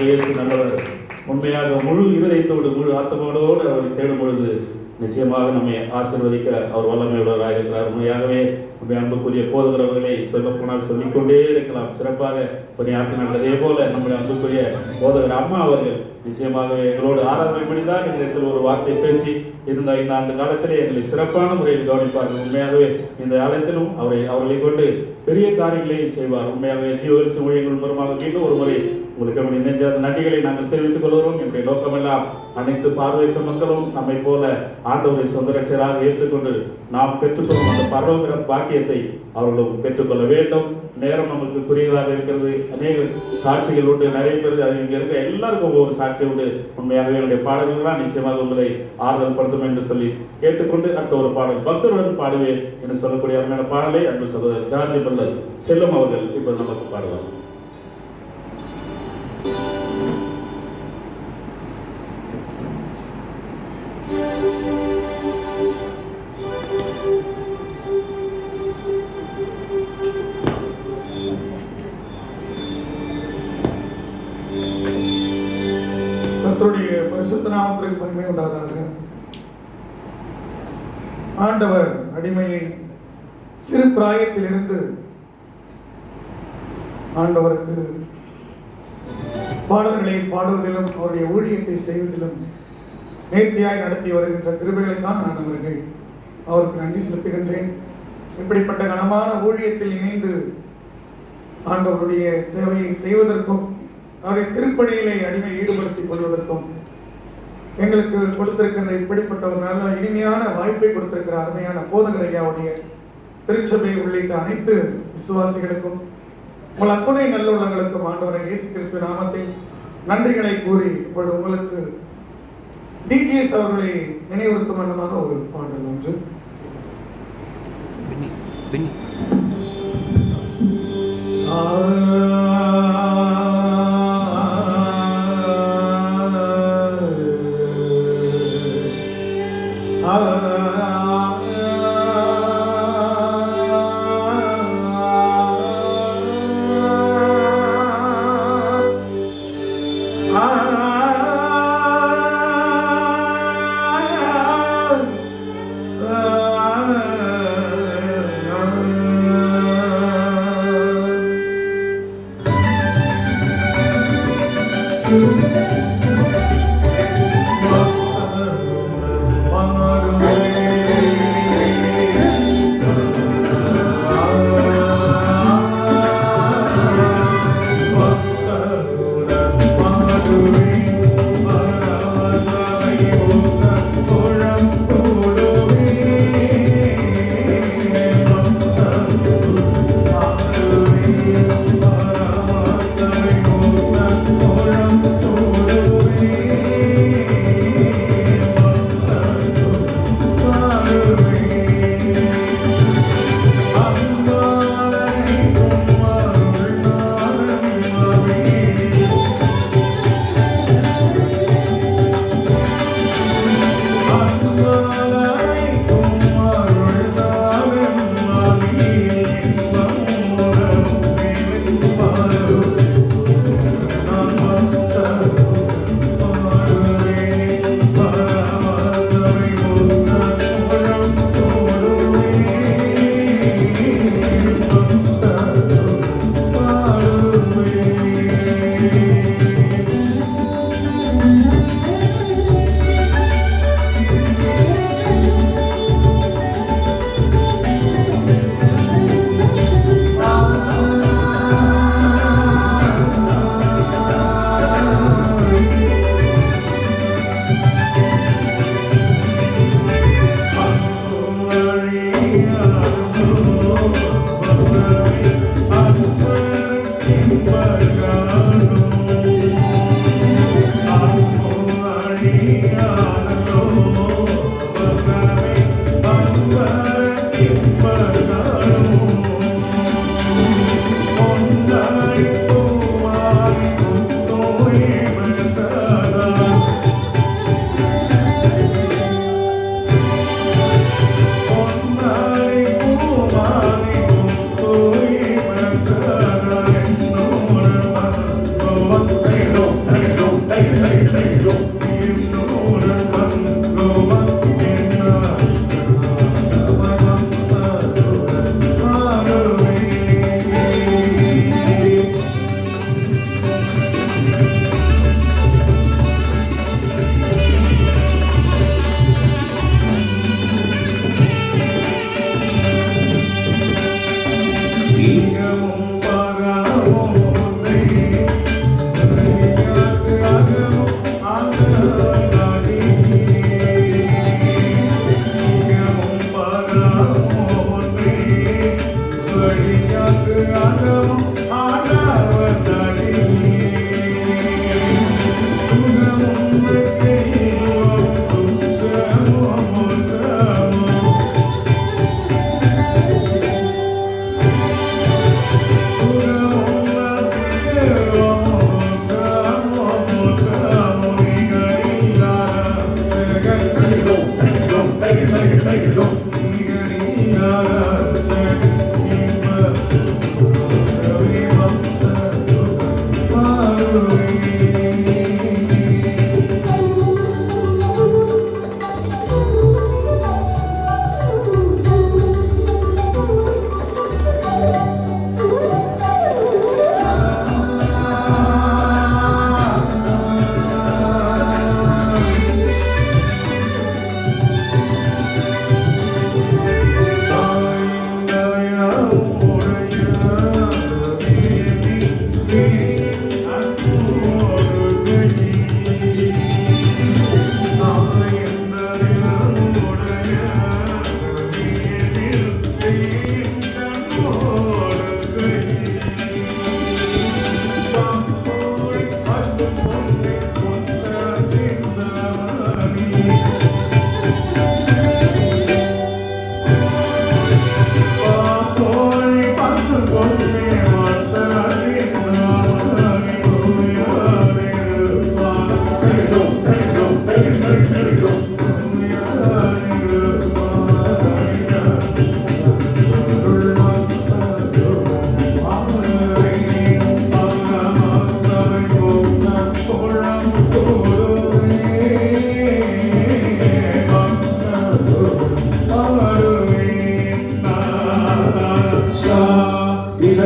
ஆண்டவராகிய இயேசு நல்லவர். உண்மையாக முழு இருதயத்தோடு முழு ஆத்மாவோடு அவரை தேடும் பொழுது நிச்சயமாக நம்மை ஆசீர்வதிக்க அவர் வல்லமையுள்ளவராக இருக்கிறார். உண்மையாகவே அன்புக்குரிய போதகரவர்களை சொல்லப்போனால் சொல்லிக்கொண்டே இருக்கலாம். சிறப்பாக பணியாற்றினார்கள். அதே போல நம்முடைய அன்புக்குரிய போதகர் அம்மா அவர்கள் நிச்சயமாகவே எங்களோடு ஆராதனை படிதான் எங்களிடத்தில் ஒரு வார்த்தை பேசி இருந்த 5 ஆண்டு காலத்திலே எங்களை சிறப்பான முறையில் கவனிப்பார்கள். உண்மையாகவே இந்த ஆலயத்திலும் அவர்களை கொண்டு பெரிய காரியங்களை செய்வார். உண்மையாகவே ஜீவகரிசி ஊழியர்கள் மூலமாக மீண்டும் ஒரு முறை உங்களுக்கு நினைஞ்ச நன்றிகளை நாங்கள் தெரிவித்துக் கொள்கிறோம். என்னுடைய நோக்கமெல்லாம் அனைத்து பார்வையற்ற மக்களும் நம்மை போல ஆண்டவரை சொந்த ரட்சகராக ஏற்றுக்கொண்டு நாம் பெற்றுக்கொள்ளும் அந்த பரலோக பாக்கியத்தை அவர்களும் பெற்றுக்கொள்ள வேண்டும். நேரம் நமக்கு குறியதாக இருக்கிறது. அநேக சாட்சிகள் உண்டு. நிறைய பேர் இங்கே இருக்க எல்லாருக்கும் ஒவ்வொரு சாட்சி உண்டு. உண்மையாகவே என்னுடைய பாடல்கள் தான் நிச்சயமாக உங்களை ஆறுதல் படுத்தும் என்று சொல்லி கேட்டுக்கொண்டு அடுத்த ஒரு பாடல் பக்தருடன் பாடுவேன் என்று சொல்லக்கூடிய அருமையான பாடலை அன்பு சகோதரர் ஜார்ஜ் பல்லர் செல்லும் அவர்கள் இப்ப நமக்கு பாடுவார். கர்த்தருடைய பரிசுத்த நாமத்திற்கு மகிமை உண்டாதாக. ஆண்டவர் அடிமையை சிறு பிராயத்திலிருந்து ஆண்டவருக்கு பாடல்களை பாடுவதிலும் அவருடைய ஊழியத்தை செய்வதிலும் நேர்த்தியாய் நடத்தி வருகின்ற கிருபைகளுக்கான ஆண்டவர்கள் அவருக்கு நன்றி செலுத்துகின்றேன். இப்படிப்பட்ட கனமான ஊழியத்தில் இணைந்து ஆண்டவருடைய சேவையை செய்வதற்கும் அவரை திருப்பணியிலே அடிமை ஈடுபடுத்திக் கொள்வதற்கும் எங்களுக்கு கொடுத்திருக்கின்ற இப்படிப்பட்ட ஒரு நல்ல இனிமையான வாய்ப்பை கொடுத்திருக்கிற அருமையான போதகர் ஐயாவுடைய திருச்சபை உள்ளிட்ட அனைத்து விசுவாசிகளுக்கும் உங்கள் அத்துணை நல்லுள்ளங்களுக்கும் ஆண்டவரை இயேசு கிறிஸ்து நாமத்தில் நன்றிகளை கூறி இப்பொழுது உங்களுக்கு டிஜிஎஸ் அவர்களை நினைவுறுத்தும் வண்ணமாக ஒரு பாடல் ஒன்று. No.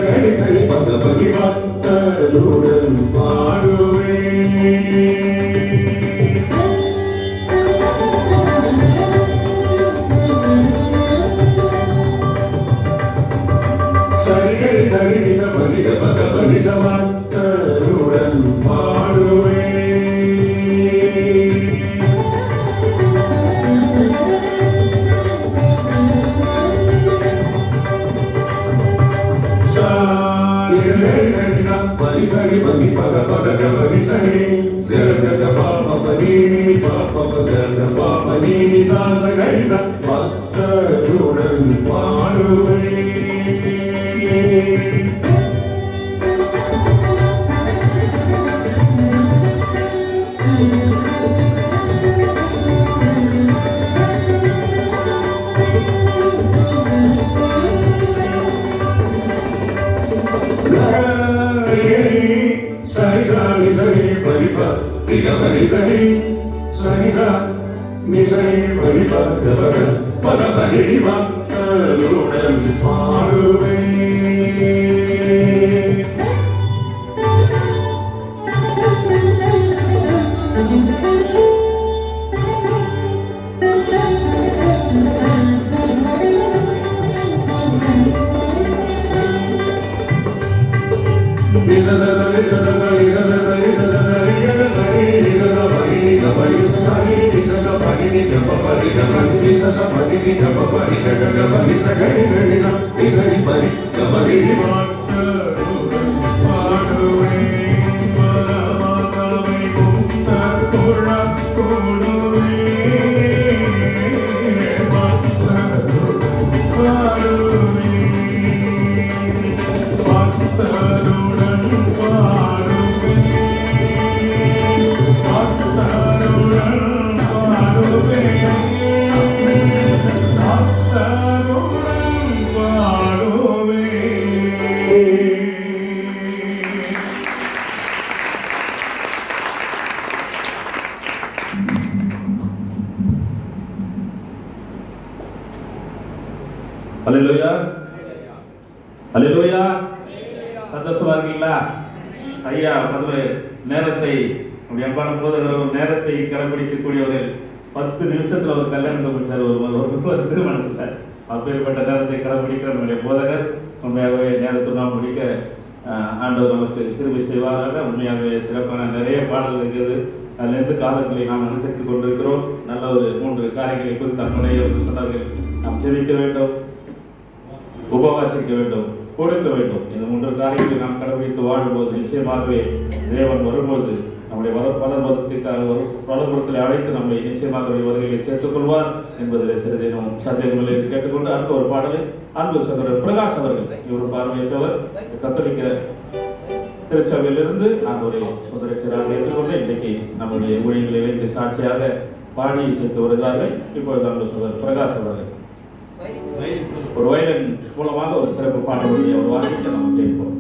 கரி சரி பத பகி பக்தருடன் பாடுவே சரி கரி சரி நித பகித பத பகி சமக்தருடன் பாடுவே Sari bagi pada pada bagi sari gerga papa bagi papa gerga papa ni sa sa gari sa பக்தருடன் பாடுவே Sari sari sari paripa tiga pari sari sari sa ni sari paripa dapaga pada pagi பக்தருடன் பாடுவே அல்லேலூயா அல்லேலூயா சந்தோஷமா இருக்கீங்களா ஐயா முதல்ல நேரத்தை அப்படி அன்பான போதகர் ஒரு நேரத்தை கடைபிடிக்கக்கூடியவர்கள் 10 நிமிஷத்துல ஒரு கல்யாணத்தை முடிச்சார் ஒரு திருமணத்துல அப்பேற்பட்ட நேரத்தை கடைபிடிக்கிற நம்முடைய போதகர் உண்மையாகவே நேரத்துடன் முடிக்க ஆண்டவர் நமக்கு திரும்பி செய்வாராக. உண்மையாகவே சிறப்பான நிறைய பாடல்கள் இருக்குது. அதிலிருந்து காலங்களை நாம் அனுசரித்துக் கொண்டிருக்கிறோம். நல்ல ஒரு 3 காரியங்களை குறித்து அம்முடைய சொன்னார்கள். நாம் ஜெபிக்க வேண்டும், உபவாசிக்க வேண்டும், கொடுக்க வேண்டும். இந்த 3 காரியங்களை நாம் கடைபிடித்து வாழும்போது நிச்சயமாகவே தேவன் வரும்போது நம்முடைய வலப்புறத்தில் அழைத்து நம்மை நிச்சயமாக வருகையை சேர்த்துக் கொள்வார் என்பதில் சிறிதேனும் சந்தேகமில்லை என்று கேட்டுக்கொண்டு அடுத்த ஒரு பாடலை அன்பு சகோதரர் பிரகாஷ் அவர்கள் இவர் பார்வையற்றவர் கத்தோலிக்க திருச்சபையிலிருந்து ஆண்டவரை சுதரிச்சராக ஏற்றுக்கொண்டு இன்றைக்கு நம்முடைய ஊழியர்களை இணைந்து சாட்சியாக பாடி இசைத்து வருகிறார்கள். இப்பொழுது அன்பு சகோதரர் பிரகாஷ் அவர்கள் ஒரு வயலின் மூலமாக ஒரு சிறப்பு பாடல்களை அவர் வாசிக்க நம்ம கேட்போம்.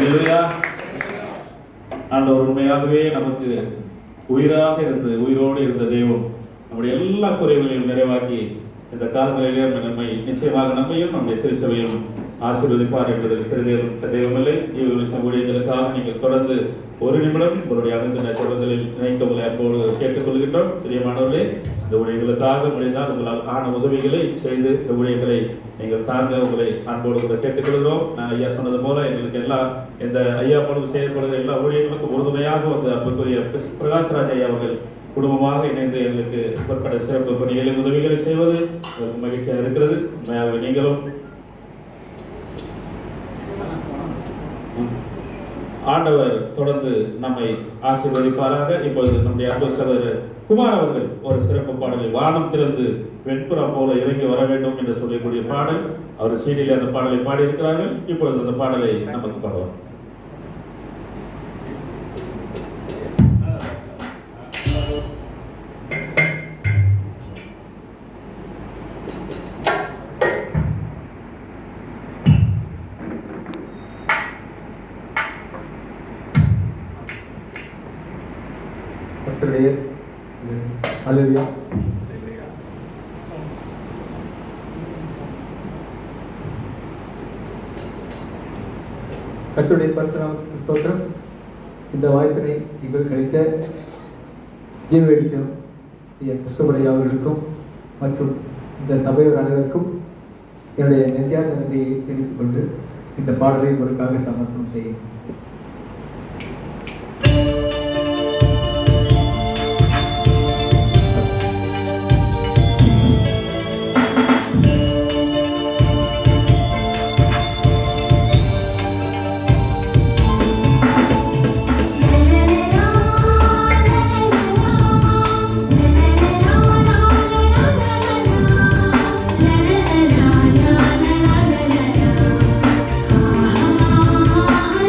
அல்லேலூயா. ஆண்டவர் உண்மையாகவே நமக்கு உயிராக இருந்து உயிரோடு இருந்த தெய்வம் நம்முடைய எல்லா குறைகளையும் நிறைவாக்கி இந்த காலங்களிலே நம்மை நிச்சயமாக நம்மையும் நம்முடைய திருச்சபையும் ஆசீர்வதிப்பார் என்பதில் சந்தேகமில்லை. ஜீவர்களின் சமூகங்களுக்காக நீங்கள் தொடர்ந்து ஒரு நிமிடம் உங்களுடைய அனைத்து தொடர்களில் நினைக்க உங்களை அன்போடு கேட்டுக்கொள்கின்றோம். பிரியமானவர்களே, இந்த ஊழியர்களுக்காக முடிந்தால் உங்களால் ஆன உதவிகளை செய்து இந்த ஊழியங்களை நீங்கள் தாங்க உங்களை அன்போடு கேட்டுக்கொள்கிறோம். நான் ஐயா சொன்னது போல எங்களுக்கு இந்த ஐயா மூலம் செயல்படுகிற எல்லா ஊழியர்களுக்கும் உறுதுணையாக வந்து அன்புக்குரிய பிரகாஷ்ராஜ் ஐயா அவர்கள் குடும்பமாக இணைந்து எங்களுக்கு ஏற்பட்ட சிறப்பு பணிகளை உதவிகளை செய்வது மகிழ்ச்சியாக இருக்கிறது. நீங்களும் ஆண்டவர் தொடர்ந்து நம்மை ஆசீர்வதிப்பாராக. இப்பொழுது நம்முடைய அன்பு சகோதரர் குமார் அவர்கள் ஒரு சிறப்பு பாடலை வானம் திறந்து வெண்புறம் போல இறங்கி வர வேண்டும் என்று சொல்லக்கூடிய பாடல், அவர் சீடியில் அந்த பாடலை பாடியிருக்கிறார்கள். இப்பொழுது அந்த பாடலை நமக்கு பாடுவார். அல்லேலூயா. கர்த்தருடைய பரிசுத்த ஸ்தோத்திரம். இந்த வாய்ப்பினை எங்களுக்கு கிடைத்த ஜீவ வெளிச்சம் கிறிஸ்துவரையா அவர்களுக்கும் மற்றும் இந்த சபையோர் அனைவருக்கும் என்னுடைய நெஞ்சார்ந்த நன்றியை தெரிவித்துக் கொண்டு இந்த பாடலை உங்களுக்காக சமர்ப்பணம் செய்கிறேன்.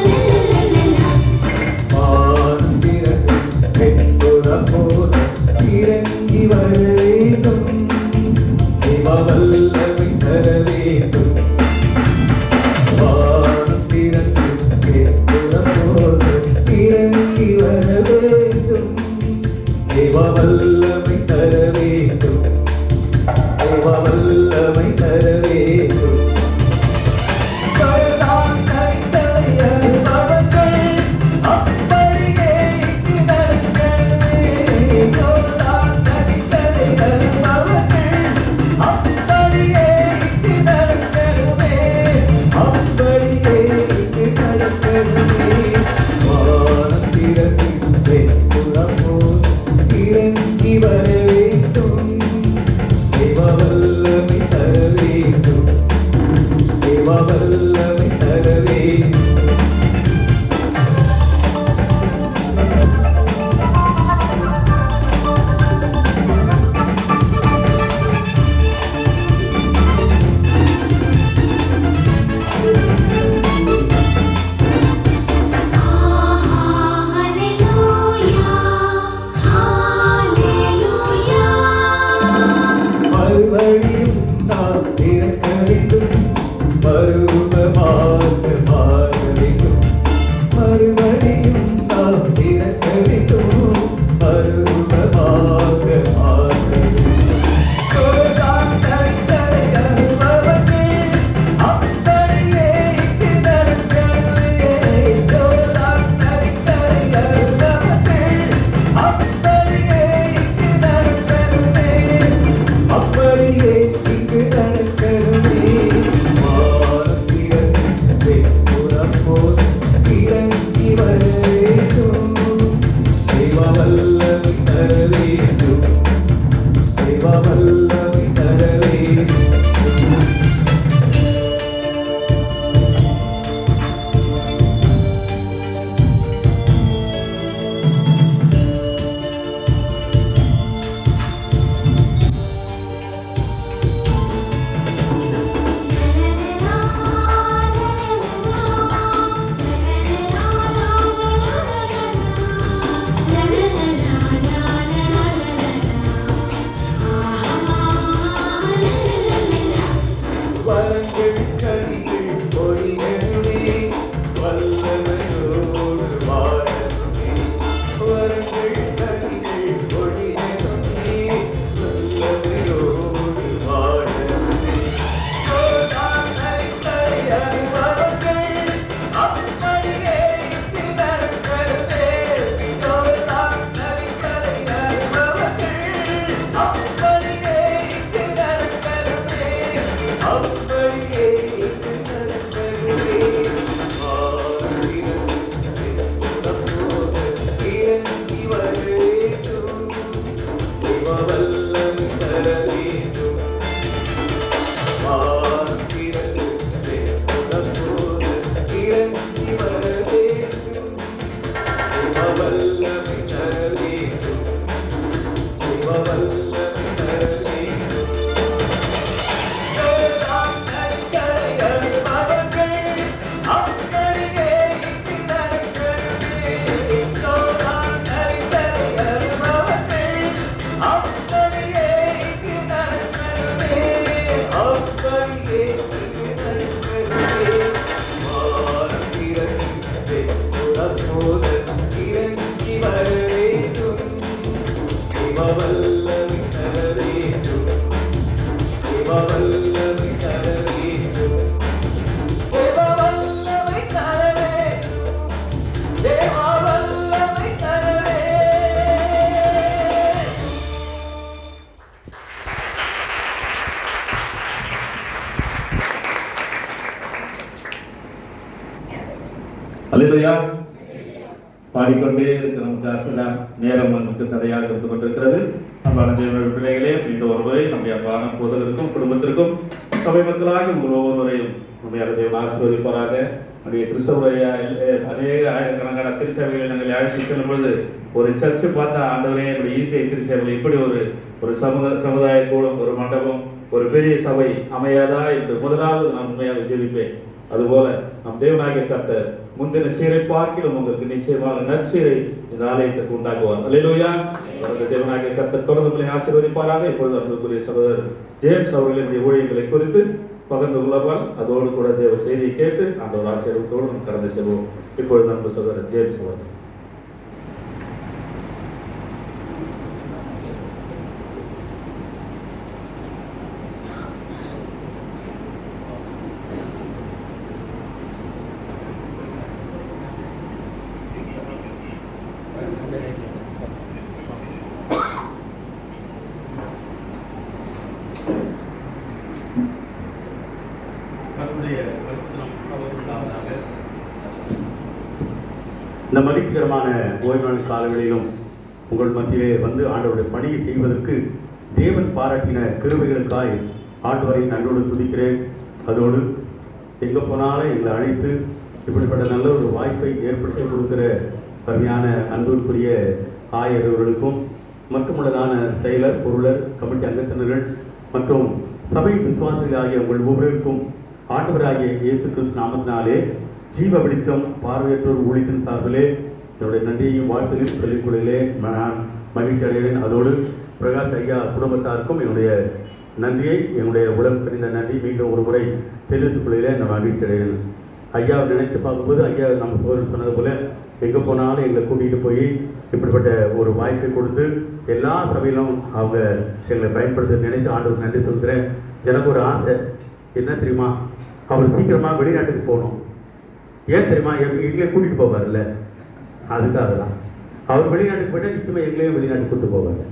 la la la வேண்டும், தேவ வல்லமை தர வேண்டும், தேவ வல்லமை தர வேண்டும். வரதான் கனிகளை அருள்பவர்கள், அப்படியே இங்கு நடக்கவே. வரதான் கனிகளை அருள்பவர்கள், அப்படியே இங்கு நடக்கவே, அப்படியே இங்கு நடக்கவே. வானம் திறக்கும் வெண்புறம் போல் இறங்கி வர வேண்டும், தேவ வல்லமை தர வேண்டும், தேவ வல்லமை தர வேண்டும். மறுபடியும் நாம் பிறக்க வேண்டும், மறுரூபமாக மாற வேண்டும். மறுபடியும் நாம் பிறக்க வேண்டும், மறுரூபமாக மாற வேண்டும். சொர்க்கம் தரித்தரை அனுபவங்கள், அப்படியே இங்கு நடக்கவே. சொர்க்கம் தரித்தரை அனுபவங்கள், அப்படியே இங்கு நடக்கவே, அப்படியே இங்கு நடக்கவே. வானம் திறக்கும் வெண்புறம் போல் இறங்கி வர வேண்டும், தேவ வல்லமை தர வேண்டும், தேவ வல்லமை தர வேண்டும். வரங்கள் கனிகள் பொழியனுமே, வல்லமையோடு வாழனுமே. வரங்கள் கனிகள் பொழியனுமே, வல்லமையோடு வாழனுமே. சொர்க்கம் தரித்தரை அனுபவங்கள், அப்படியே இங்கு நடக்கவே. சொர்க்கம் தரித்தரை அனுபவங்கள், அப்படியே இங்கு நடக்கவே, அப்படியே இங்கு நடக்கவே. வானம் போல இறங்கி வர வேண்டும், தேவ வல்லமை தர வேண்டும். வானம் போல இறங்கி வர வேண்டும், தேவ வல்லமை தர வேண்டும், தேவ வல்லமை தர வேண்டும். சொர்க்கம் தரித்தரை அனுபவங்கள், அப்படியே இங்கு நடக்கவே. சொர்க்கம் தரித்தரை அனுபவங்கள், அப்படியே இங்கு நடக்கவே, அப்படியே இங்கு நடக்கவே. வானம் திறக்கும் வெண்புறம் போல இறங்கி வர வேண்டும், தேவ வல்லமை தர வேண்டும், தேவ வல்லமை தர வேண்டும், தேவ வல்லமை தர வேண்டும், தேவ வல்லமை தர வேண்டும். அல்லேலூயா. பாடிக்கொண்டே இருக்கிற நமக்கு ஆசைதான் நேரம் நமக்கு தடையாக இருந்து கொண்டிருக்கிறது. அன்பான தேவனுடைய பிள்ளைகளே, மீண்டும் ஒருமுறை நம்முடைய அன்பான போதகருக்கும் குடும்பத்திற்கும் சபை மக்களாகி உங்கள் ஒவ்வொருவரையும் நம்முடைய தேவன் ஆசீர்வதிப்பாராக. நம்முடைய கிறிஸ்தவருடைய அநேக ஆயிரக்கணக்கான திருச்சபைகளை நாங்கள் அழைத்து செல்லும் பொழுது ஒரு சர்ச்சு பார்த்தா, ஆண்டவரே என்னுடைய ஈசிஐ திருச்சபையில் இப்படி ஒரு சமுதாய கூடம், ஒரு மண்டபம், ஒரு பெரிய சபை அமையாதா என்று முதலாவது நான் உண்மையாக ஜெபிப்பேன். அதுபோல நம் தேவனாகிய கர்த்தர் முந்தின சீரை பார்க்கிலும் உங்களுக்கு நிச்சயமாக நற்சீரை இந்த ஆலயத்திற்கு உண்டாக்குவார். அல்லேலூயா. தேவனாகிய கர்த்தர் தொடர்ந்து உங்களை ஆசீர்வதிப்பாராக. இப்பொழுது அன்புக்குரிய சகோதரர் ஜேம்ஸ் அவர்களினுடைய ஊழியர்களை குறித்து பகிர்ந்து கொள்வார். அதோடு கூட தேவ செய்தியை கேட்டு ஆண்டவர் ஆசீர்வாதத்தோடு கடந்து செல்வோம். இப்பொழுது அன்பு சகோதரர் ஜேம்ஸ் அவர்கள். மகிழ்ச்சிகரமான ஓய்வு நாள் காலங்களிலும் உங்கள் மத்தியிலே வந்து ஆண்டவருடைய பணியை செய்வதற்கு தேவன் பாராட்டின கிருபைகளுக்காய் ஆண்டவரை நன்றோடு துதிக்கிறேன். அதோடு எங்கே போனாலும் எங்களை அழைத்து இப்படிப்பட்ட நல்ல ஒரு வாய்ப்பை ஏற்படுத்தி கொடுக்கிற அருமையான அன்புக்குரிய ஆயர் அவர்களுக்கும் மட்டுமுள்ளதான செயலர், பொருளர், கமிட்டி அங்கத்தினர்கள் மற்றும் சபை விசுவாசிகள் ஆகிய உங்கள் ஒவ்வொருவருக்கும் ஆண்டவராகிய இயேசு கிறிஸ்து நாமத்தினாலே ஜீவ வெளிச்சம் பார்வையற்றோர் ஊழியத்தின் சார்பிலே என்னுடைய நன்றியையும் வாழ்த்துகளையும் சொல்லிக்கொள்ளிலே நான் மகிழ்ச்சி அடைகிறேன். அதோடு பிரகாஷ் ஐயா குடும்பத்தாருக்கும் என்னுடைய நன்றியை, என்னுடைய உடல் கணிந்த நன்றி மீண்டும் ஒரு முறை தெரிவித்துக் கொள்ளிலே நான் மகிழ்ச்சி அடைகிறேன். ஐயாவை நினைச்சு பார்க்கும்போது ஐயா நம்ம சோழர் சொன்னது போல எங்கே போனாலும் எங்களை கூட்டிகிட்டு போய் இப்படிப்பட்ட ஒரு வாய்ப்பை கொடுத்து எல்லா சபையிலும் அவங்க எங்களை பயன்படுத்த நினைத்து ஆண்டவருக்கு நன்றி சொல்கிறேன். எனக்கு ஒரு ஆசை என்ன தெரியுமா, அவர் சீக்கிரமாக வெளிநாட்டுக்கு போகணும். ஏன் தெரியுமா, எங்களை கூட்டிகிட்டு போவார்ல, அதுக்காக தான். அவர் வெளிநாட்டுக்கு போயிட்டால் நிச்சயமாக எங்களையும் வெளிநாட்டுக்கு கூட்டு போவார்.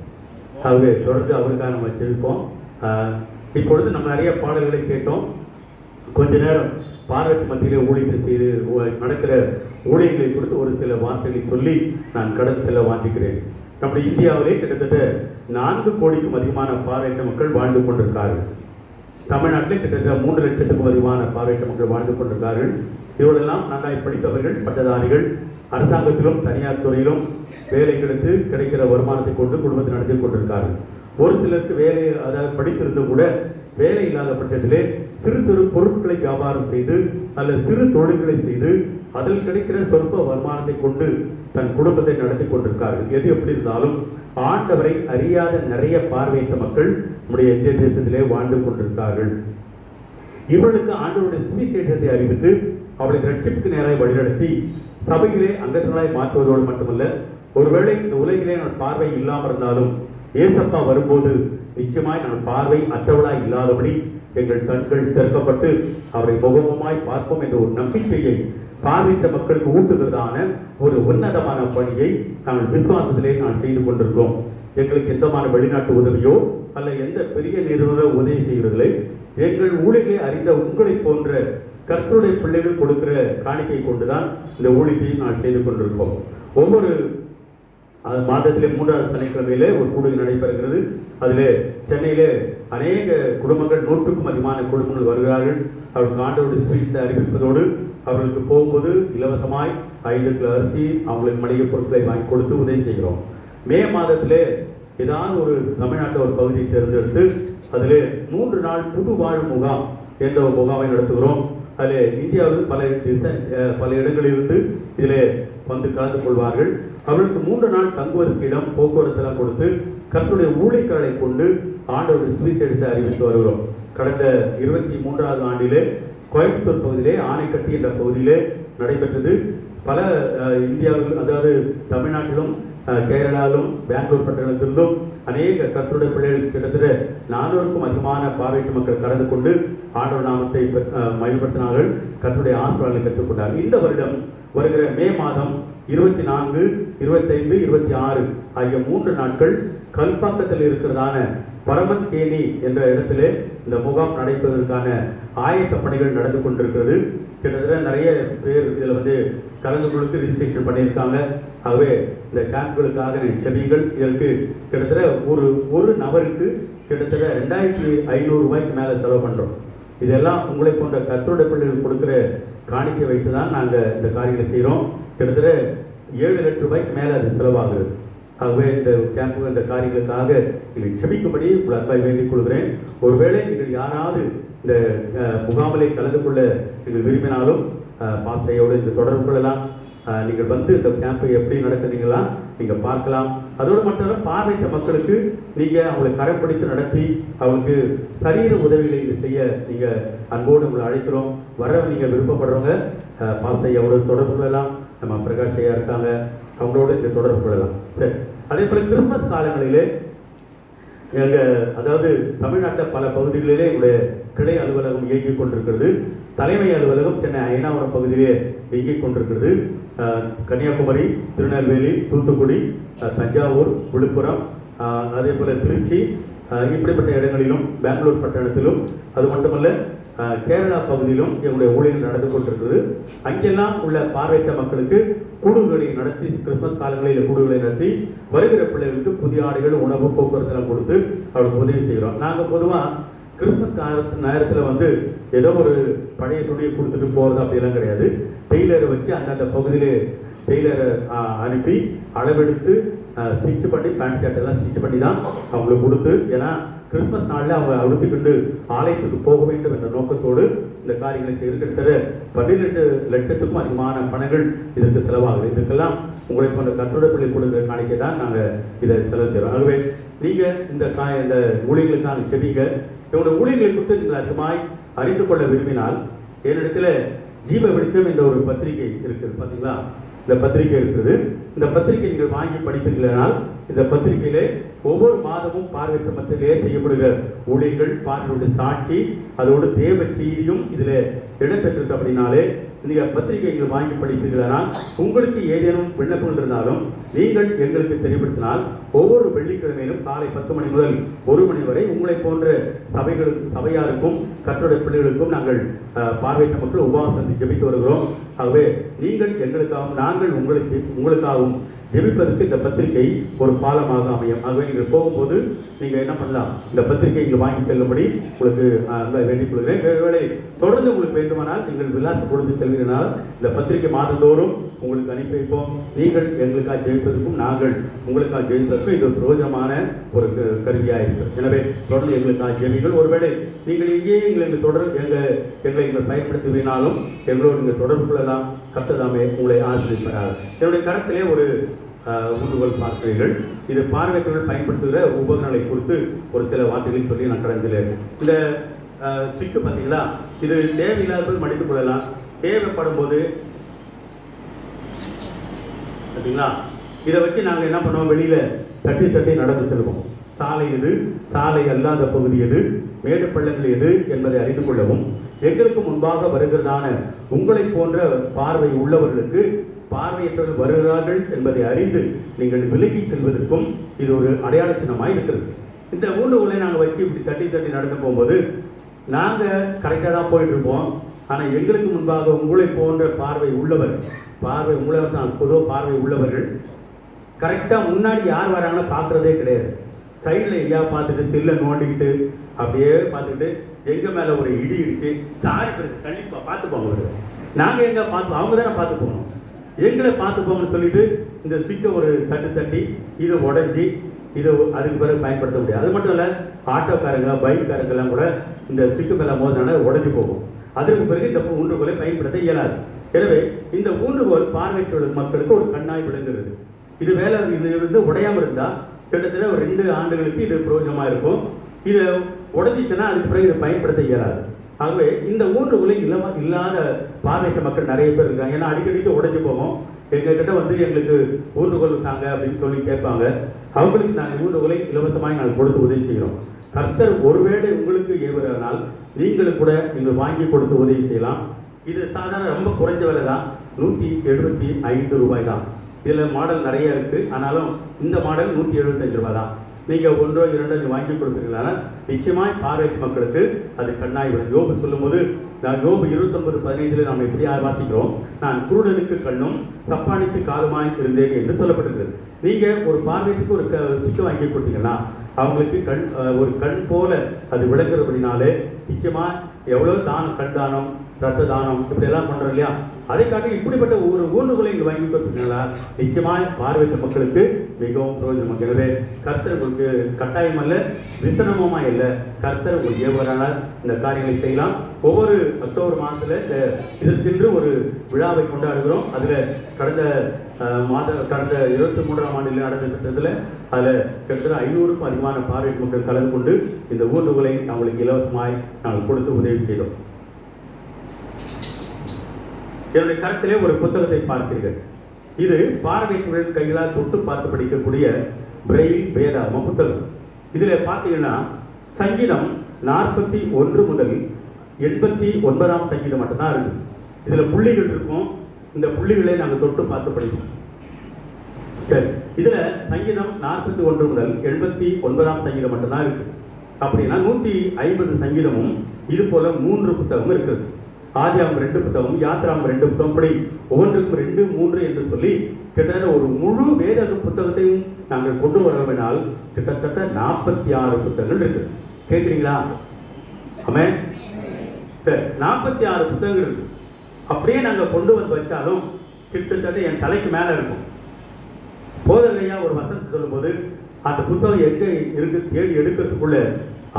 ஆகவே தொடர்ந்து அவருக்காக நம்ம வச்சிருக்கோம். இப்பொழுது நம்ம நிறைய பாடல்களை கேட்டோம். கொஞ்ச நேரம் பார்வையற்ற மத்தியிலே ஊழியத்தை செய்து நடக்கிற ஊழியர்களை குறித்து ஒரு சில வார்த்தைகளை சொல்லி நான் கடந்து செல்ல வாஞ்சிக்கிறேன். நம்முடைய இந்தியாவிலே கிட்டத்தட்ட 4 கோடிக்கும் அதிகமான பார்வையற்ற மக்கள் வாழ்ந்து கொண்டிருக்கார்கள். தமிழ்நாட்டிலே கிட்டத்தட்ட 3 லட்சத்துக்கும் அதிகமான பார்வையற்ற மக்கள் வாழ்ந்து கொண்டிருக்கார்கள். இதோடெல்லாம் நன்றாய் படித்தவர்கள், பட்டதாரிகள், அரசாங்கத்திலும் தனியார் துறையிலும் வேலை கிடைக்கிற வருமானத்தை கொண்டு குடும்பத்தை நடத்தி கொண்டிருக்கார்கள். ஒரு சிலருக்கு வேலை, அதாவது படித்திருந்து கூட வேலை இல்லாத பட்சத்திலே சிறு சிறு பொருட்களை வியாபாரம் செய்து அல்லது சிறு தொழில்களை செய்து அதில் கிடைக்கிற சொற்ப வருமானத்தை கொண்டு தன் குடும்பத்தை நடத்தி கொண்டிருக்கார்கள். எது எப்படி இருந்தாலும் ஆண்டவரை அறியாத நிறைய பார்வையற்ற மக்கள் நம்முடைய இந்திய தேசத்திலே வாழ்ந்து கொண்டிருக்கிறார்கள். இவர்களுக்கு ஆண்டவருடைய சுவிசேஷத்தை அறிவித்து அவளை ரட்சிப்புக்கு நேராக வழிநடத்தி சபையிலே அங்கங்களாய் மாற்றுவதோடு மட்டுமல்ல, ஒருவேளை இந்த உலகிலே நான் பார்வை இல்லாமல் இருந்தாலும் ஏசப்பா வரும்போது நிச்சயமாய் நான் பார்வை அற்றவளாய் இல்லாதபடி எங்கள் கண்கள் திறக்கப்பட்டு அவரை முகமுகமாய் பார்ப்போம் என்ற ஒரு நம்பிக்கையை பார்வையிட்ட மக்களுக்கு ஊட்டுகிறதான ஒரு உன்னதமான பணியை நாங்கள் விசுவாசத்திலே நான் செய்து கொண்டிருக்கிறோம். எங்களுக்கு எந்தமான வெளிநாட்டு உதவியோ அல்ல எந்த பெரிய நிறுவன உதவி செய்கிறதில்லை. எங்கள் ஊழியர்களை அறிந்த உங்களை போன்ற கர்த்தருடைய பிள்ளைகள் கொடுக்கிற காணிக்கை கொண்டுதான் இந்த ஊழியத்தை நான் செய்து கொண்டிருக்கோம். ஒவ்வொரு மாதத்திலே 3வது சனிக்கிழமையிலே ஒரு கூடுகை நடைபெறுகிறது. அதிலே சென்னையிலே அநேக குடும்பங்கள், 100க்கும் அதிகமான குடும்பங்கள் வருகிறார்கள். அவர்களுக்கு ஆண்டவருடைய சுவிசேஷத்தை அறிவிப்பதோடு அவர்களுக்கு போகும்போது இலவசமாய் 5 கிலோ அரிசி, அவங்களுக்கு மளிகை பொருட்களை வாங்கி கொடுத்து உதவி செய்கிறோம். மே மாதத்திலே ஏதாவது ஒரு தமிழ்நாட்டில் ஒரு பகுதியை தேர்ந்தெடுத்து அதிலே 3 நாள் புது வாழ் முகாம் என்ற ஒரு முகாமை நடத்துகிறோம். அதில் இந்தியாவில் பல இடங்களிலிருந்து இதில் வந்து கலந்து கொள்வார்கள். அவர்களுக்கு 3 நாள் தங்குவதற்கு இடம், போக்குவரத்தெல்லாம் கொடுத்து கர்த்தருடைய ஊழியர்களை கொண்டு ஆண்டவருடைய சுவிசேஷத்தை அறிவித்து வருகிறோம். கடந்த 23வது ஆண்டிலே கோயம்புத்தூர் பகுதியிலே ஆனைக்கட்டி என்ற பகுதியிலே நடைபெற்றது. பல இந்தியாவில், அதாவது தமிழ்நாட்டிலும் கேரளாவிலும் பெங்களூர் பட்டணத்திலிருந்தும் அநேக கர்த்தருடைய பிள்ளைகள் கிட்டத்தட்ட 400க்கும் அதிகமான பார்வையற்ற மக்கள் கலந்து கொண்டு ஆண்டவர் நாமத்தை மகிமைப்படுத்தினார்கள். கர்த்தருடைய ஆசீர்வாதங்களை கற்றுக்கொண்டார்கள். இந்த வருடம் வருகிற மே மாதம் 24, 25, 26 ஆகிய 3 நாட்கள் கல்பாக்கத்தில் இருக்கிறதான பரமன்கேணி என்ற இடத்திலே இந்த முகாம் நடைபெறுவதற்கான ஆயத்த பணிகள் நடந்து கொண்டிருக்கிறது. கிட்டத்தட்ட நிறைய பேர் இதில் வந்து கலந்து கொண்டு ரிஜிஸ்ட்ரேஷன் பண்ணியிருக்காங்க. ஆகவே இந்த கேம்ப்களுக்காக செபிங்கள். இதற்கு கிட்டத்தட்ட ஒரு நபருக்கு கிட்டத்தட்ட 2500 ரூபாய்க்கு மேலே செலவு பண்ணுறோம். இதெல்லாம் உங்களை போன்ற கர்த்தருடைய பிள்ளைகள் கொடுக்குற காணிக்கை வைத்து தான் நாங்கள் இந்த காரியங்களை செய்கிறோம். கிட்டத்தட்ட 7 லட்சம் ரூபாய்க்கு மேலே அது செலவாகுது. ஆகவே இந்த கேம்பு, இந்த காரியங்களுக்காக நீங்கள் செபிக்கும்படி உங்கள் அன்பாய் வேண்டிக் கொள்கிறேன். ஒருவேளை நீங்கள் யாராவது இந்த முகாமிலே கலந்து கொள்ள நீங்கள் விரும்பினாலும் பாஸ்டையோடு இந்த தொடர்பு கொள்ளலாம். நீங்கள் வந்து இந்த கேம்பை எப்படி நடத்துறீங்களா நீங்கள் பார்க்கலாம். அதோடு மட்டும் பார்வையற்ற மக்களுக்கு நீங்கள் அவங்களை கரைப்பிடித்து நடத்தி அவங்களுக்கு சரீர உதவிகளை செய்ய நீங்கள் அன்போடு உங்களை அழைக்கிறோம். வர நீங்கள் விருப்பப்படுறவங்க பாஸ்டையோடு தொடர்பு கொள்ளலாம். நம்ம பிரகாஷ் ஐயா இருக்காங்க, அவங்களோட இந்த தொடர்பு கொள்ளலாம். சரி, அதே போல் கிறிஸ்மஸ் காலங்களிலே அதாவது தமிழ்நாட்டில் பல பகுதிகளிலே எங்களுடைய கிளை அலுவலகம் இயங்கிக் கொண்டிருக்கிறது. தலைமை அலுவலகம் சென்னை அயனாவரம் பகுதியிலே இயங்கிக் கொண்டிருக்கிறது. கன்னியாகுமரி, திருநெல்வேலி, தூத்துக்குடி, தஞ்சாவூர், விழுப்புரம், அதே போல் திருச்சி, இப்படிப்பட்ட இடங்களிலும் பெங்களூர் பட்டணத்திலும், அது மட்டுமல்ல கேரளா பகுதியிலும் எங்களுடைய ஊழியர்கள் நடந்து கொண்டிருக்கிறது. அங்கெல்லாம் உள்ள பார்வையற்ற மக்களுக்கு கூடுகளை நடத்தி, கிறிஸ்துமஸ் காலங்களில் கூடுகளை நடத்தி வருகிற பிள்ளைகளுக்கு புதிய ஆடைகள், உணவு, போக்குவரத்து எல்லாம் கொடுத்து அவர்களுக்கு உதவி செய்கிறோம். நாங்கள் பொதுவாக கிறிஸ்துமஸ் நேரத்தில் வந்து ஏதோ ஒரு பழைய துணியை கொடுத்துட்டு போகிறது அப்படிலாம் கிடையாது. டெய்லரை வச்சு அந்தந்த பகுதியிலே டெய்லரை அனுப்பி அளவெடுத்து ஸ்டிச் பண்ணி பேண்ட் ஷர்ட் எல்லாம் ஸ்டிச் பண்ணி தான் அவங்களுக்கு கொடுத்து, ஏன்னா கிறிஸ்துமஸ் நாளில் அவங்க அழுத்திக்கொண்டு ஆலயத்துக்கு போக வேண்டும் என்ற நோக்கத்தோடு இந்த காரியங்களை செய்து கிட்டத்தட்ட 12 லட்சத்துக்கும் அதிகமான பணங்கள் இதற்கு செலவாகுது. இதுக்கெல்லாம் உங்களை போன்ற கர்த்தருடைய பிள்ளை கொடுக்குற காணிக்கை தான் நாங்கள் இதை செலவு செய்கிறோம். ஆகவே நீங்கள் இந்த ஊழியர்களுக்கான செடிங்க, இவங்களுடைய ஊழியர்களை குறித்து நீங்கள் அதிகமாய் அறிந்து கொள்ள விரும்பினால் என்னிடத்தில் ஜீவ வெளிச்சம் என்ற ஒரு பத்திரிகை இருக்குது. பார்த்தீங்களா, இந்த பத்திரிகை இருக்குது. இந்த பத்திரிகை நீங்கள் வாங்கி படிப்பீர்களானால் இந்த பத்திரிகையிலே ஒவ்வொரு மாதமும் பார்வையற்ற மத்தியிலே செய்யப்படுகிற ஊழியர்கள், பார்வையுடைய சாட்சி, அதோடு தேவ செய்தியும் இதில் இடம்பெற்றிருக்கு. அப்படின்னாலே நீங்கள் பத்திரிகைகள் வாங்கி படிப்பீர்களானால் உங்களுக்கு ஏதேனும் விண்ணப்பங்கள் இருந்தாலும் நீங்கள் எங்களுக்கு தெரியப்படுத்தினால் ஒவ்வொரு வெள்ளிக்கிழமையிலும் காலை 10 மணி முதல் 1 மணி வரை உங்களை போன்ற சபையாருக்கும் கர்த்தருடைய பிள்ளைகளுக்கும் நாங்கள் பார்வையற்ற மக்கள் உபவாசத்தை ஜெபித்து வருகிறோம். ஆகவே நீங்கள் எங்களுக்காகவும் நாங்கள் உங்களுக்காகவும் ஜெபிப்பதற்கு இந்த பத்திரிகை ஒரு பாலமாக அமையும். ஆகவே நீங்கள் போகும்போது நீங்கள் என்ன பண்ணலாம், இந்த பத்திரிகை இங்கே வாங்கி செல்லும்படி உங்களுக்கு வேண்டிக் கொள்கிறேன். ஒருவேளை தொடர்ந்து உங்களுக்கு வேண்டுமானால் நீங்கள் விழாத்து கொடுத்து செல்கிறனால் இந்த பத்திரிகை மாதந்தோறும் உங்களுக்கு அனுப்பி வைப்போம். நீங்கள் எங்களுக்காக ஜெயிப்பதற்கும் நாங்கள் உங்களுக்காக ஜெயிப்பதற்கும் இது பிரயோஜனமான ஒரு கருவியாக இருக்கிறது. எனவே தொடர்ந்து எங்களுக்காக ஜெபிகள். ஒருவேளை நீங்கள் இங்கேயே எங்களை தொடர்ந்து பயன்படுத்துவீனாலும் எங்களோடு நீங்கள் தொடர்பு கொள்ளலாம். கர்த்ததாமே உங்களை ஆசீர்வதிப்பார். என்னுடைய கரத்திலே ஒரு ஊன்றுகோல் பார்க்கிறீர்கள். இது பார்வையற்றவர்கள் பயன்படுத்துகிற உபகரணங்களை குறித்து ஒரு சில வார்த்தைகளை சொல்லி நான் கடந்தில் இந்த ஸ்டிக்கு பார்த்தீங்களா, இது தேவையில்லாதது மடித்துக் கொள்ளலாம். தேவைப்படும் போது பார்த்தீங்களா, இதை வச்சு நாங்கள் என்ன பண்ணுவோம், வெளியில் தட்டி நடந்து செல்வோம். சாலை எது, சாலை அல்லாத பகுதி எது, மேடு பள்ளங்கள் எது என்பதை அறிந்து கொள்ளவும், எங்களுக்கு முன்பாக வருகிறதான உங்களை போன்ற பார்வை உள்ளவர்களுக்கு பார்வையற்றவர்கள் வருகிறார்கள் என்பதை அறிந்து நீங்கள் விலகி செல்வதற்கும் இது ஒரு அடையாள சின்னமாக இருக்கிறது. இந்த ஊன்றுகோலை நாங்கள் வச்சு இப்படி தட்டி நடந்து போகும்போது நாங்கள் கரெக்டாக தான் போயிட்டு இருப்போம். ஆனால் எங்களுக்கு முன்பாக உங்களை போன்ற பார்வை உள்ளவர் தான் பொதுவாக பார்வை உள்ளவர்கள் கரெக்டாக முன்னாடி யார் வராங்களோ பார்க்குறதே கிடையாது. சைடில் எங்கேயா பார்த்துட்டு செல்லை நோண்டிக்கிட்டு அப்படியே பார்த்துக்கிட்டு எங்கள் மேலே ஒரு இடி இடிச்சு சாரி கண்டிப்பாக பார்த்துப்போங்க. நாங்கள் எங்கே பார்த்து அவங்க தானே பார்த்து போகணும், எங்களை பார்த்துப்போங்கன்னு சொல்லிட்டு இந்த ஸ்டிக்கை ஒரு தட்டி இதை உடஞ்சி இதை அதுக்கு பிறகு பயன்படுத்த முடியாது. அது மட்டும் இல்லை, ஆட்டோக்காரங்க பைக்காரங்கெல்லாம் கூட இந்த ஸ்டிக்கு மேலே மோதினால உடஞ்சி போகும். அதற்கு பிறகு இந்த ஊன்றுகோலை பயன்படுத்த இயலாது. எனவே இந்த ஊன்றுகோல் பார்வையற்ற மக்களுக்கு ஒரு கண்ணாய் விளங்குகிறது. இது இருந்து உடையாமல் இருந்தால் கிட்டத்தட்ட ஒரு 2 ஆண்டுகளுக்கு இது பிரயோஜனமாக இருக்கும். இதை உடஞ்சிச்சுன்னா அதுக்கு பிறகு இதை பயன்படுத்த இயலாது. ஆகவே இந்த ஊன்றுகோலை இல்லாத பார்வையற்ற மக்கள் நிறைய பேர் இருக்காங்க. ஏன்னா அடிக்கடிக்கு உடைஞ்சு போகும். எங்ககிட்ட வந்து எங்களுக்கு ஊன்றுகோல் தாங்க அப்படின்னு சொல்லி கேட்பாங்க. அவங்களுக்கு நாங்கள் ஊன்றுகோலை இலவசமாக நாங்கள் கொடுத்து உதவி செய்கிறோம். கர்த்தர் ஒருவேளை உங்களுக்கு ஏவரானால் நீங்கள் கூட நீங்கள் வாங்கி கொடுத்து உதவி செய்யலாம். இது சாதாரண ரொம்ப குறைஞ்ச விலை தான், 175 ரூபாய் தான். இதில் மாடல் நிறைய இருக்குது. ஆனாலும் இந்த மாடல் 175 ரூபாய் தான். நீங்கள் 1 2 வாங்கி கொடுப்பீங்களான நிச்சயமாய் பார்வையற்ற மக்களுக்கு அது கண்ணாய் விடும். யோபு சொல்லும்போது நான் யோபு 29:15 நாம் எப்படி வாசிக்கிறோம், நான் குருடனுக்கு கண்ணும் சப்பானிக்கு காலுமாய் இருந்தேன் என்று சொல்லப்பட்டிருக்கிறது. நீங்கள் ஒரு பார்வையற்றுக்கு ஒரு ஸ்டிக்கு வாங்கி கொடுத்தீங்கன்னா அவங்களுக்கு ஒரு கண் போல அது விளங்குறபடினாலே நிச்சயமாக எவ்வளோ தானம், கண் தானம், ரத்த தானம் இப்படியெல்லாம் பண்ணுறோம் இல்லையா, அதை காட்டி இப்படிப்பட்ட ஒரு ஊன்றுகோலை இங்கே வாங்கி கொடுத்தீங்களா நிச்சயமாக பார்வையற்ற மக்களுக்கு மிகவும் பிரயோஜனமாக. எனவே கர்த்தர் உங்களுக்கு கட்டாயம் அல்ல, விசனமாக இல்லை, கர்த்தர் உங்களுக்கு ஏவரானால் இந்த காரியங்களை செய்யலாம். ஒவ்வொரு அக்டோபர் மாதத்தில் இதற்கென்று ஒரு விழாவை கொண்டாடுகிறோம். அதில் கடந்த 23ஆம் ஆண்டில் நடந்த திட்டத்தில் அதில் கிட்டத்தட்ட 500க்கும் அதிகமான பார்வையற்ற மக்கள் கலந்து கொண்டு இந்த ஊன்றுகோலை அவங்களுக்கு இலவசமாய் நாங்கள் கொடுத்து உதவி செய்தோம். என்னுடைய கருத்திலே ஒரு புத்தகத்தை பார்க்கிறீர்கள். இது பார்வையற்றவர்கள் கைகளால் தொட்டு பார்த்து படிக்கக்கூடிய பிரெயில் வேதாகம புத்தகம். இதில் பார்த்தீங்கன்னா சங்கீதம் 41 முதல் 89ஆம் சங்கீதம் மட்டும்தான் இருக்குது. இதில் புள்ளிகள் இருக்கும். இந்த புள்ளிகளை நாங்கள் தொட்டு பார்த்து படிப்போம். சரி, இதில் சங்கீதம் 41 முதல் 89ஆம் சங்கீதம் மட்டும்தான் இருக்குது. அப்படின்னா 150 சங்கீதமும் இது போல 3 புத்தகம் இருக்குது. ஆதியாகமம் 2 புத்தகம், யாத்திராகமம் 2 புத்தகம், இப்படி ஒவ்வொன்றுக்கும் 2, 3 என்று சொல்லி கிட்டத்தட்ட ஒரு முழு வேத புத்தகத்தையும் நாங்கள் கொண்டு வரவினால் கிட்டத்தட்ட 46 புத்தகங்கள் இருக்கு. கேட்குறீங்களா? ஆமென். சரி, 46 புத்தகங்கள் இருக்கு. அப்படியே நாங்கள் கொண்டு வந்து வச்சாலும் கிட்டத்தட்ட என் தலைக்கு மேலே இருக்கும். போதலையா ஒரு வசனத்தை சொல்லும்போது அந்த புத்தகம் எங்கே இருக்கு தேடி எடுக்கிறதுக்குள்ள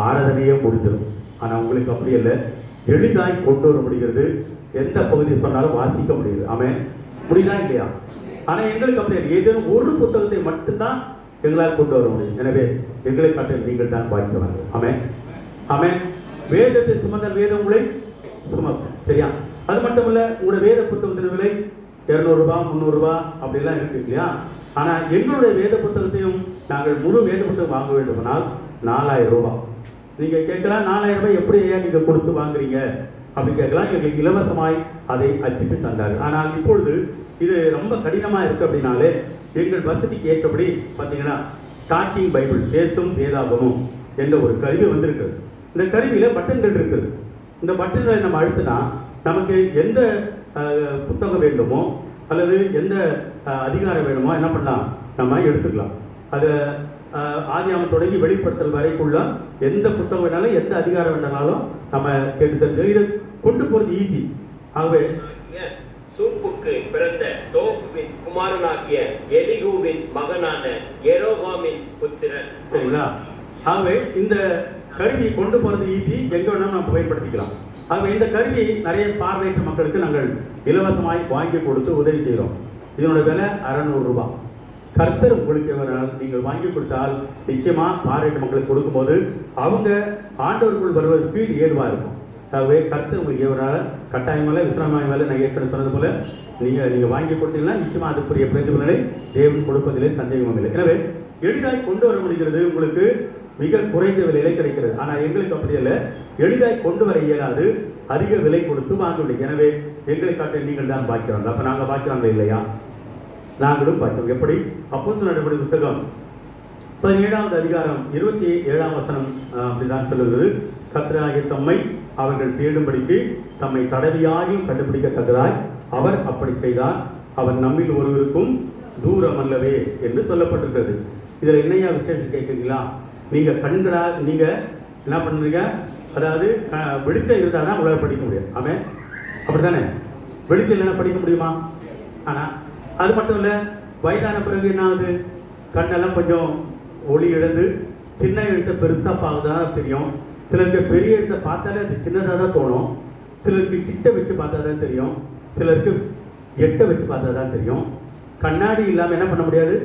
ஆராதனையே முடிஞ்சிடும். ஆனால் உங்களுக்கு அப்படி இல்லை, எளிதாய் கொண்டு வர முடிகிறது. எந்த பகுதியை சொன்னாலும் வாசிக்க முடியுது. ஆமென். முடியுதா இல்லையா? ஆனால் எங்களுக்கு அப்படி இல்லை, ஏதேனும் ஒரு புத்தகத்தை மட்டும்தான் எங்களால் கொண்டு வர முடியும். எனவே எங்களை காட்ட நீங்கள் தான் வாய்க்கிறாங்க. ஆமென். ஆமென். வேதத்தை சுமந்த வேதம் உங்களை சுமக்கும். சரியா? அது மட்டும் இல்லை, உங்களுடைய வேத புத்தகத்தின் விலை 200 ரூபாய் 300 ரூபாய் அப்படிலாம் இருக்கு இல்லையா? ஆனால் எங்களுடைய வேத புத்தகத்தையும் நாங்கள் முழு வேத புத்தகம் வாங்க வேண்டுமானால் 4000 ரூபாய். நீங்கள் கேட்கலாம், 4000 ரூபாய் எப்படி நீங்கள் கொடுத்து வாங்குறீங்க அப்படின்னு கேட்கலாம். எங்களுக்கு இலவசமாய் அதை அச்சிட்டு தந்தார்கள். ஆனால் இப்பொழுது இது ரொம்ப கடினமாக இருக்குது அப்படின்னாலே எங்கள் வசதிக்கு ஏற்றபடி பார்த்தீங்கன்னா டாக்கிங் பைபிள், பேசும் வேதாகமும் என்ற ஒரு கருவி வந்திருக்கிறது. இந்த கருவியில் பட்டன்கள் இருக்குது. இந்த பட்டன்களை நம்ம அழுத்தினா நமக்கு எந்த புத்தகம் வேண்டுமோ அல்லது எந்த அதிகாரம் வேணுமோ என்ன பண்ணலாம், நம்ம எடுத்துக்கலாம். அது ஆதியாகமம் தொடங்கி வெளிப்படுத்தல் வரைக்குள்ள எந்த புத்தகம் வேணாலும் எந்த அதிகாரம் வேணாலும் நம்ம கேட்டு தெரிஞ்சு இதை கொண்டு போகிறது ஈஸி. ஆகவே சூப்புக்கு பிறந்த தோகுவின் குமாரனாகிய எலிகூவின் மகனான எரோகாமின் புத்திரன். சரிங்களா? ஆகவே இந்த கருவியை கொண்டு போகிறது ஈஸி, எங்கே வேணாலும் நம்ம பயன்படுத்திக்கலாம். ஆகவே இந்த கருவி நிறைய பார்வையற்ற மக்களுக்கு நாங்கள் இலவசமாய் வாங்கி கொடுத்து உதவி செய்கிறோம். இதனோட விலை 600 ரூபாய். கர்த்தர் உங்களுக்கு நீங்கள் வாங்கி கொடுத்தால் நிச்சயமாக பார்வையற்ற மக்களுக்கு கொடுக்கும்போது அவங்க ஆண்டவருக்குள் வருவதற்கு ஏதுவாக இருக்கும். ஆகவே கர்த்தர் உங்களுக்கு ஏவரால் கட்டாயம் மேலே விசிராமாய் மேலே நான் ஏற்கனவே சொன்னது போல நீங்கள் வாங்கி கொடுத்தீங்கன்னா நிச்சயமாக அதுக்குரிய பிரதிபலனை தேவன் கொடுப்பதிலே சந்தேகமும் இல்லை. எனவே எளிதாய் கொண்டு வர முடிகிறது, உங்களுக்கு மிக குறைந்த விலையிலே கிடைக்கிறது. ஆனால் எங்களுக்கு அப்படி இல்லை, எளிதாய் கொண்டு வர இயலாது, அதிக விலை கொடுத்து வாங்க முடியும். எனவே எங்களை காட்ட நீங்கள் தான் பாக்கியவாங்க. அப்போ நாங்கள் பாக்கியவாங்க இல்லையா? நாங்களும் பார்த்தோம். எப்படி? அப்போஸ்தலர் நடவடிக்கை புத்தகம் 17வது அதிகாரம் 27ஆம் வசனம் அப்படிதான் சொல்லுகிறது. கர்த்தராகிய தம்மை அவர்கள் தேடும்படிக்கு தம்மை தடவியாயும் கண்டுபிடிக்கத்தக்கதாய் அவர் அப்படி செய்தார். அவர் நம்மில் ஒருவருக்கும் தூரம் அல்லவே என்று சொல்லப்பட்டிருக்கிறது. இதில் என்னையா விசேஷம் கேட்குறீங்களா? நீங்கள் கண்களால் நீங்கள் என்ன பண்ணுறீங்க, அதாவது வெளிச்சம் இருந்தால் தான் உங்களால் படிக்க முடியும். ஆமாம், அப்படி தானே? வெளிச்சம் இல்லைன்னா படிக்க முடியுமா? ஆனால் அது மட்டும் இல்லை, வயதான பிறகு என்ன ஆகுது, கண்ணெல்லாம் கொஞ்சம் ஒளி இழந்து சின்ன எழுத்தை பெருசாக பார்த்தா தெரியும். சிலருக்கு பெரிய எழுத்தை பார்த்தாலே அது சின்னதாக தான் தோணும். சிலருக்கு கிட்ட வச்சு பார்த்தா தான் தெரியும். சிலருக்கு எட்டை வச்சு பார்த்தா தான் தெரியும். கண்ணாடி இல்லாமல் என்ன பண்ண முடியாது,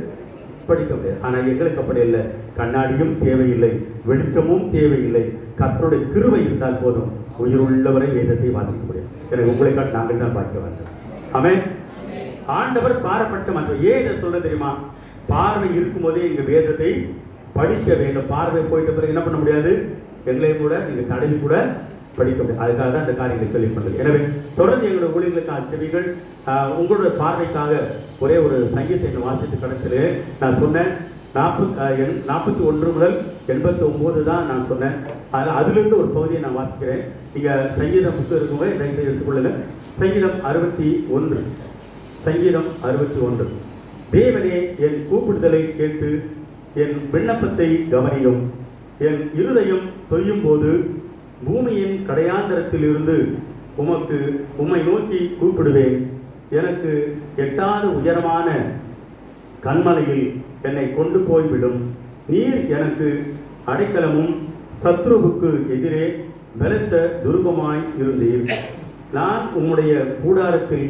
படிக்க முடியாது. ஆனால் எங்களுக்கு அப்படி இல்லை, கண்ணாடியும் தேவையில்லை, வெளிச்சமும் தேவையில்லை, கர்த்தருடைய கிருபை இருந்தால் போதும் உயிர் உள்ளவரை வேதத்தை வாசிக்க முடியும். எனக்கு உங்களை காட்டு நாங்கள் தான் பார்க்க வேண்டும். ஆமென். ஆண்டவர் பாரபட்ச மற்ற ஏன் இதை சொல்ல தெரியுமா? பார்வை இருக்கும்போதே எங்கள் வேதத்தை படிக்க வேண்டும். பார்வை போயிட்ட பிறகு என்ன பண்ண முடியாது, எங்களையும் கூட நீங்கள் தடவி கூட படிக்க முடியும். அதுக்காக தான் இந்த காரியங்களை சொல்லி பண்ணுறது. எனவே தொடர்ந்து எங்களுடைய ஊழியர்களுக்கான செவிகள் உங்களுடைய பார்வைக்காக ஒரே ஒரு சங்கீதத்தை வாசித்து கடத்தில் நான் சொன்னேன். 41 முதல் 89 தான் நான் சொன்னேன். அதிலிருந்து ஒரு பகுதியை நான் வாசிக்கிறேன். நீங்கள் சங்கீதம் புத்தகம் இருக்கும்போது தயவுசெய்து எடுத்துக்கொள்ளுங்க. சங்கீதம் 61. சங்கீதம் 61. தேவனே, என் கூப்பிடுதலை கேட்டு என் விண்ணப்பத்தை கவனியும். என் இருதயம் தொய்யும் போது பூமியின் கடையாந்தரத்திலிருந்து உம்மை நோக்கி கூப்பிடுவேன். எனக்கு எட்டாத உயரமான கண்மலையில் என்னை கொண்டு போய்விடும். நீர் எனக்கு அடைக்கலமும் சத்ருவுக்கு எதிரே பலத்த துருபமாய் இருந்தீர். நான் உம்முடைய கூடாரத்தில்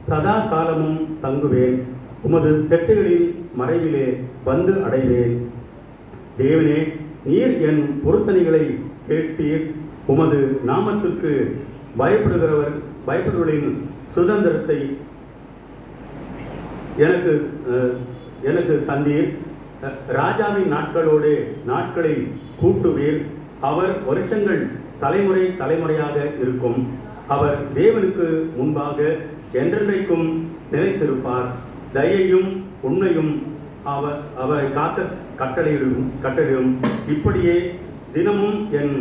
சதா காலமும் தங்குவேன். உமது செட்டுகளின் மறைவிலே வந்து அடைவேன். தேவனே, நீர் என் பொருத்தனைகளை கேட்டீர். உமது நாமத்திற்கு பயப்படுகளின் சுதந்திரத்தை எனக்கு தந்தீர். ராஜாவின் நாட்களோடு நாட்களை கூட்டுவீர். அவர் வருஷங்கள் தலைமுறை தலைமுறையாக இருக்கும். அவர் தேவனுக்கு முன்பாக என்றென்றைக்கும் நிலைத்திருப்பார். தயையும் உண்மையும் அவரை காக்க கட்டளையிடும். இப்படியே தினமும் என்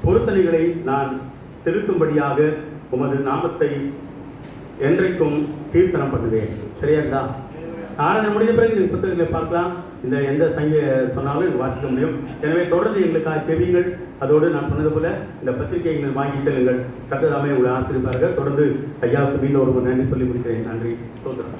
பொருத்தனைகளை நான் செலுத்தும்படியாக உமது நாமத்தை என்றைக்கும் கீர்த்தனம் பண்ணுவேன். சரியா இருந்தா ஆராதனை முடிந்த பிறகு நீங்கள் புத்தகங்களை பார்க்கலாம். இந்த எந்த சங்க சொன்னாலும் எனக்கு வாசிக்க முடியும். எனவே தொடர்ந்து எங்களுக்காக செவியுங்கள். அதோடு நான் சொன்னது போல இந்த பத்திரிகையை நீங்கள் வாங்கி செல்லுங்கள். கர்த்தர் தாமே உங்களை ஆசீர்வதிப்பார்கள். தொடர்ந்து ஐயாவுக்கு மீண்டும் ஒரு நன்றி சொல்லி முடிக்கிறேன். நன்றி. ஸ்தோத்திரம்.